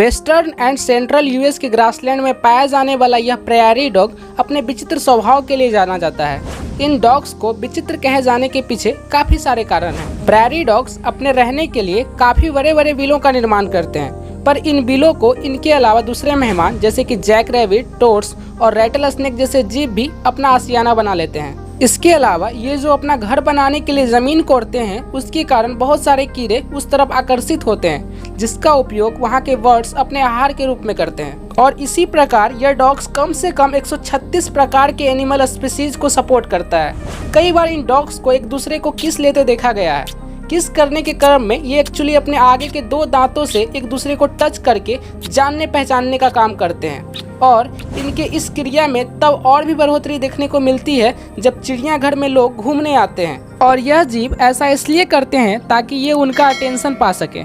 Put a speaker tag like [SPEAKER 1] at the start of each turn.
[SPEAKER 1] Western and central US के grassland में पाया जाने वाला यह प्रेयरी डॉग अपने विचित्र स्वभाव के लिए जाना जाता है। इन डॉग्स को विचित्र कहे जाने के पीछे काफी सारे कारण हैं। प्रेयरी डॉग्स अपने रहने के लिए काफी बड़े बड़े बिलों का निर्माण करते हैं, पर इन बिलों को इनके अलावा दूसरे मेहमान जैसे कि जैक रैबिट, टोड्स और रैटल स्नेक जैसे जीव भी अपना आशियाना बना लेते हैं। इसके अलावा ये जो अपना घर बनाने के लिए जमीन कोड़ते हैं, उसके कारण बहुत सारे कीड़े उस तरफ आकर्षित होते हैं, जिसका उपयोग वहाँ के बर्ड्स अपने आहार के रूप में करते हैं। और इसी प्रकार यह डॉग्स कम से कम 136 प्रकार के एनिमल स्पीसीज को सपोर्ट करता है। कई बार इन डॉग्स को एक दूसरे को किस लेते देखा गया है। किस करने के क्रम में ये एक्चुअली अपने आगे के 2 दांतों से एक दूसरे को टच करके जानने पहचानने का काम करते हैं। और इनके इस क्रिया में तब और भी बढ़ोतरी देखने को मिलती है जब चिड़ियाघर में लोग घूमने आते हैं, और यह जीव ऐसा इसलिए करते हैं ताकि ये उनका अटेंशन पा सके।